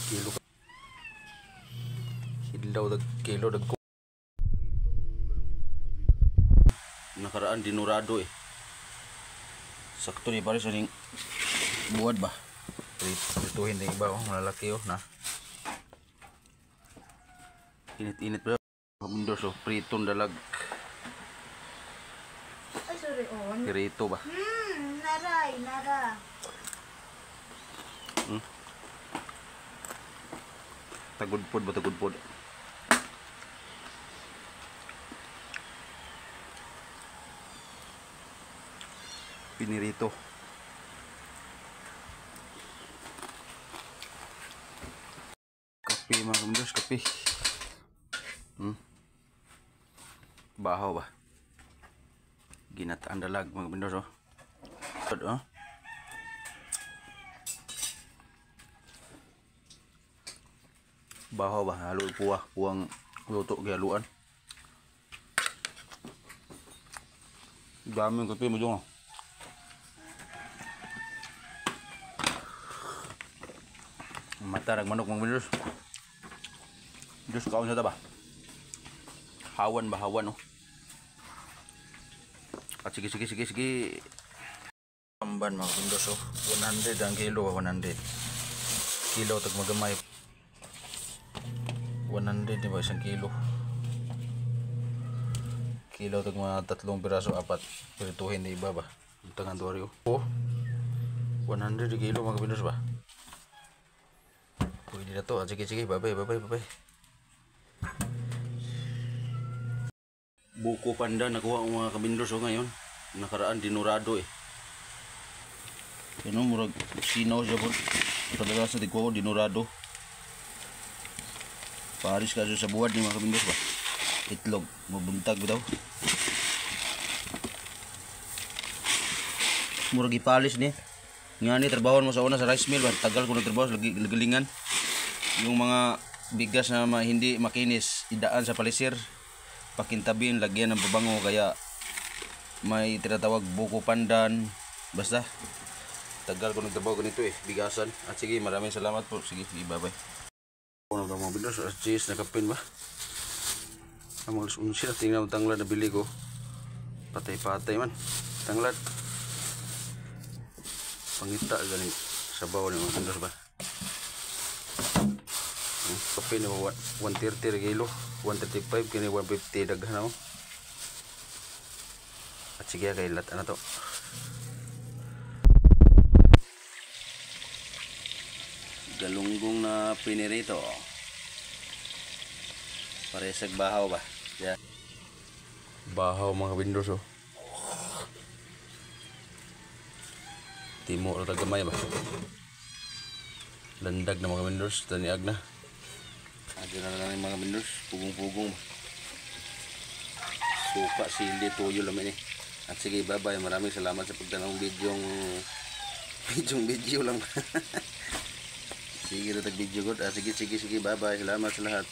Kilo ka. Hilaw dag kilo dag ko. Nakaraan dinurado eh. Sakto ni pare sa ning buwad ba. Prituhin din iba oh, malalaki oh na. Init-init ba? Kabundos oh, pritong dalag. Ay, sorry, on. Pirito ba? Naray, nara. Tagudpod ba tagudpod? Pinirito. Kape mga kabundos, kape. Bahaw ba? Ginataan dalag mga kabundos oh. Oh. Bahaw ba? Halo puwang luto galuan. Daming kape mo dyan oh. Matarag manok mga kabundos. Diyos kaon sa taba. Hawan ba? Hawan oh. At sige. Tamban mga kabundos oh. 100 ang kilo 100. Kilo tag magamay. 100 di ba isang kilo. Kilo tag mga 3 piraso 4. Pirituhin di iba ba. Tangan tuwari oh. 100 kilo mga kabundos ba. Pwede na to. Sige. Bye. Buko panda nakuha ang mga kabindos oh, ngayon. Nakaraan dinurado eh. Ano murag sinaw siya po. Padalas na tikuha ko dinurado. Paris kaso sa buwad ni mga kabindos ba. Itlog. Mabuntag daw. Murag ipalis ni. Nga ni trabaho mo sa una sa rice mill ba. Tagal ko nagtrabaho sa galingan. Yung mga bigas na hindi makinis idaan sa palisir. Pakintabin, lagyan ng babango kaya may tinatawag buko pandan. Basta tagal ko nagtrabaho ganito eh, bigasan. At sige, maraming salamat po. Sige, bye-bye. Ano ba mga bindos? Cheese na kapin ba? Ang mga unsi na tingnan ang tanglad na bili ko. Patay-patay man. Tanglad. Pangita galing sabaw ni mga bindos ba? Kapin na 130 kilo. 135 kini 150 daghan ako. At sige kay lat ano to. Galunggong na pinirito. Paresag bahaw ba? Yeah. Bahaw mga bindos oh. Timo o tagamay ba? Landag na mga bindos, taniag na. Agad na lang yung mga bindos, pugong-pugong. Suka, sili, tuyo laman eh. At sige, bye-bye. Maraming salamat sa pagtanong video lang. Sige, natag video ko. Sige, bye-bye. Salamat sa lahat.